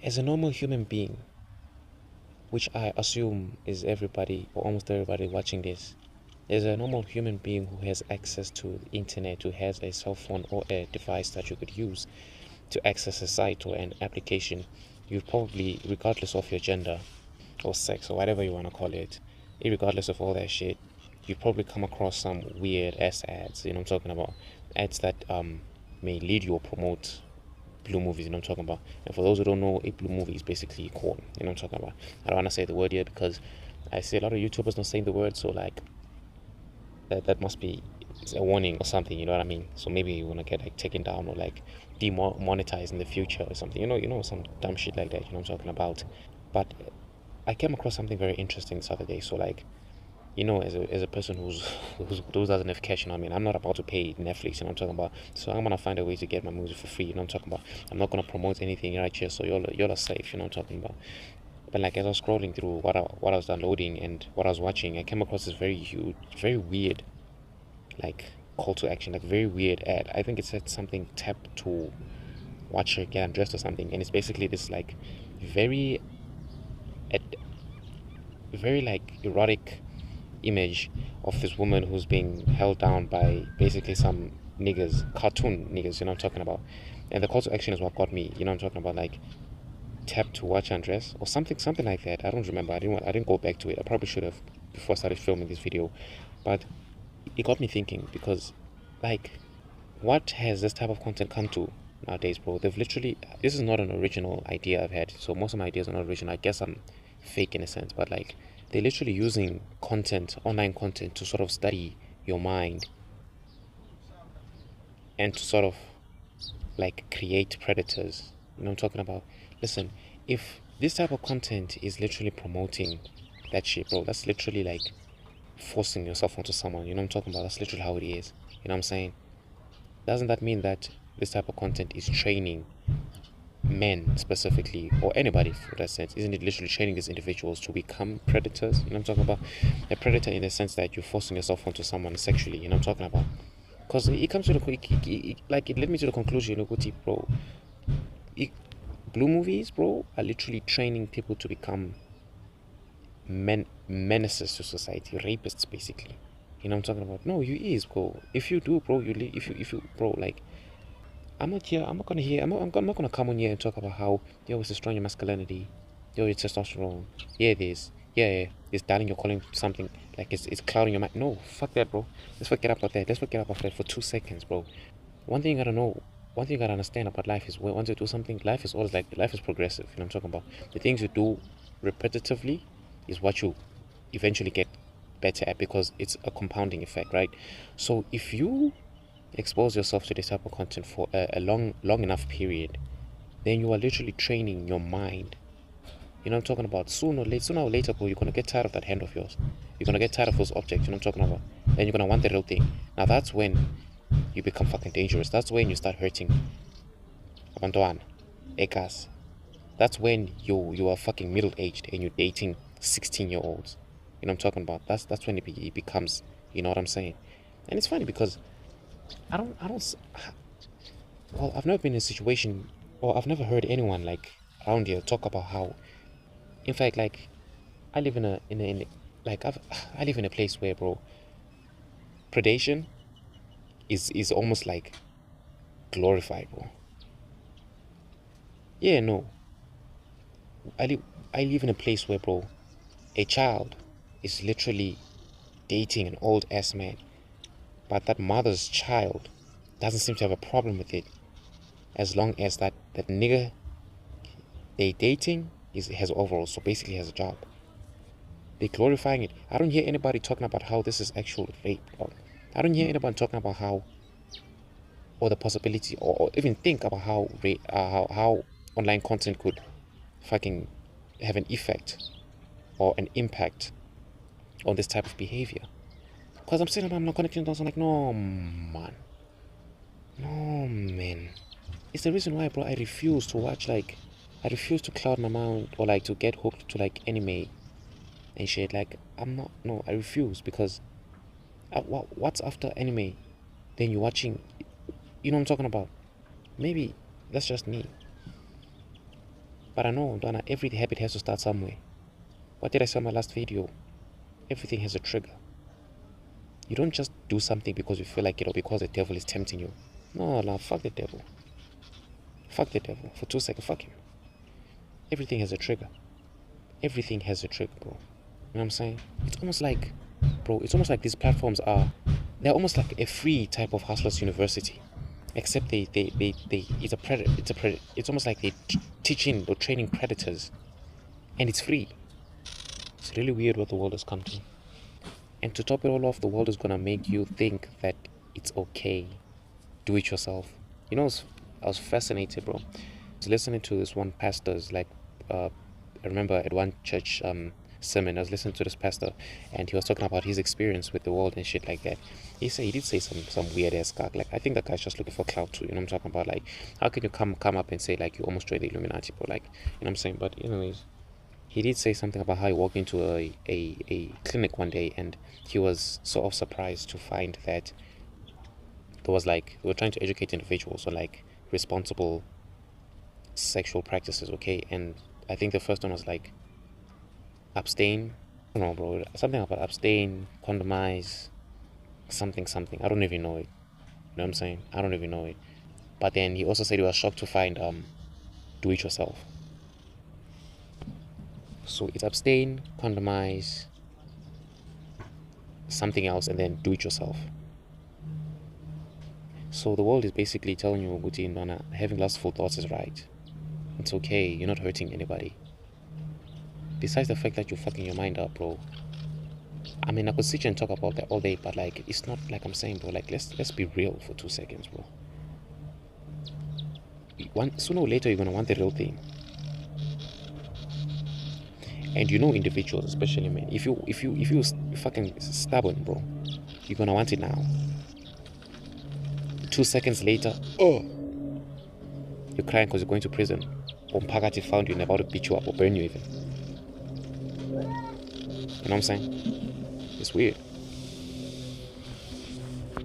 As a normal human being, which I assume is everybody or almost everybody watching this, as a normal human being who has access to the internet, who has a cell phone or a device that you could use to access a site or an application, you probably, regardless of your gender or sex or whatever you want to call it, regardless of all that shit, you probably come across some weird ass ads. You know what I'm talking about? Ads that may lead you or promote blue movies. You know what I'm talking about? And for those who don't know, a blue movie is basically corn. You know what I'm talking about? I don't want to say the word here because I see a lot of YouTubers not saying the word, so like that must be a warning or something. You know what I mean? So maybe you wanna get like taken down or like demonetized in the future or something. Some dumb shit like that. You know what I'm talking about? But I came across something very interesting this other day. So like, as a person who doesn't have cash, you know what I mean? I'm not about to pay Netflix, you know what I'm talking about? So I'm gonna find a way to get my movies for free, you know what I'm talking about? I'm not gonna promote anything right here, so you're safe, you know what I'm talking about? But like as I was scrolling through what I was downloading and what I was watching, I came across this very huge, very weird, like call to action, like very weird ad. I think it said something tap to watch her get undressed or something, and it's basically this like very, very like erotic image of this woman who's being held down by basically some niggas, cartoon niggas, you know what I'm talking about. And the call to action is what got me, you know what I'm talking about, like tap to watch undress or something like that. I don't remember. I didn't go back to it. I probably should have before I started filming this video. But it got me thinking because like what has this type of content come to nowadays, bro? They've literally, this is not an original idea I've had, so most of my ideas are not original. I guess I'm fake in a sense, but like they're literally using content, online content, to sort of study your mind and to sort of like create predators. You know what I'm talking about? Listen, if this type of content is literally promoting that shit, bro, that's literally like forcing yourself onto someone. You know what I'm talking about? That's literally how it is. You know what I'm saying? Doesn't that mean that this type of content is training men specifically, or anybody for that sense? Isn't it literally training these individuals to become predators? You know what I'm talking about? A predator in the sense that you're forcing yourself onto someone sexually. You know what I'm talking about? Because it comes to it led me to the conclusion, look, bro, it, blue movies, bro, are literally training people to become menaces to society, rapists, basically. You know what I'm talking about? No, you is, bro. If you do, bro, if you, bro, like, I'm not here. I'm not gonna hear. I'm not gonna come on here and talk about how yo it's destroying your masculinity, yo it's testosterone. Yeah, it is. Yeah, it's darling. You're calling something like it's clouding your mind. No, fuck that, bro. Let's forget about that. Let's forget about that for 2 seconds, bro. One thing you gotta know. One thing you gotta understand about life is when once you do something, life is always like life is progressive. You know what I'm talking about? The things you do repetitively is what you eventually get better at because it's a compounding effect, right? So if you expose yourself to this type of content for a long enough period, then you are literally training your mind. You know what I'm talking about? Sooner or later, bro, you're gonna get tired of that hand of yours. You're gonna get tired of those objects. You know what I'm talking about? Then you're gonna want the real thing. Now that's when you become fucking dangerous. That's when you start hurting abantwana, ekas. That's when you are fucking middle aged and you're dating 16-year-olds. You know what I'm talking about? That's when it becomes. You know what I'm saying? And it's funny because I don't. Well, I've never been in a situation, or I've never heard anyone like around here talk about how. In fact, like I live in a like I live in a place where, bro, predation is almost like glorified, bro. Yeah, no, I live I live in a place where, bro, a child is literally dating an old ass man, but that mother's child doesn't seem to have a problem with it as long as that nigga they dating is has overall, so basically has a job. They're glorifying it. I don't hear anybody talking about how this is actual rape. I don't hear anybody talking about how, or the possibility, or even think about how online content could fucking have an effect or an impact on this type of behavior. Because I'm sitting, I'm not connecting dots. I'm like, no, man, no, man. It's the reason why, bro. I refuse to watch I refuse to cloud my mind or like to get hooked to like anime and shit. Like, I'm not. No, I refuse because what's after anime? Then you're watching. You know what I'm talking about? Maybe that's just me. But I know, Donna, every habit has to start somewhere. What did I say in my last video? Everything has a trigger. You don't just do something because you feel like it or because the devil is tempting you. No, fuck the devil. Fuck the devil. For 2 seconds, fuck him. Everything has a trigger. Everything has a trigger, bro. You know what I'm saying? It's almost like, bro, it's almost like these platforms they're almost like a free type of hustlers university. Except it's a predator. It's almost like they teaching or training predators. And it's free. It's really weird what the world has come to. And to top it all off, the world is gonna make you think that it's okay. Do it yourself. You know, I was fascinated, bro. I was listening to this one pastor's I remember at one church sermon, I was listening to this pastor, and he was talking about his experience with the world and shit like that. He did say some weird ass gag. Like, I think that guy's just looking for clout too. You know what I'm talking about? Like, how can you come up and say like you almost joined the Illuminati, bro? Like, you know what I'm saying? But anyways, he did say something about how he walked into a clinic one day, and he was sort of surprised to find that there was they were trying to educate individuals on like responsible sexual practices, okay? And I think the first one was like abstain. I don't know, bro. Something about abstain, condomize, something. I don't even know it. You know what I'm saying? I don't even know it. But then he also said he was shocked to find do it yourself. So it's abstain, condomize, something else, and then do it yourself. So the world is basically telling you, Guti, Nana, having lustful thoughts is right. It's okay, you're not hurting anybody. Besides the fact that you're fucking your mind up, bro. I mean, I could sit here and talk about that all day, but like, it's not like I'm saying, bro. Like, let's be real for 2 seconds, bro. Sooner or later, you're gonna want the real thing. And you know, individuals, especially men, if you fucking stubborn, bro, you're gonna want it now. 2 seconds later, you're crying because you're going to prison. Or Mpagati found you and about to beat you up or burn you even. You know what I'm saying? It's weird.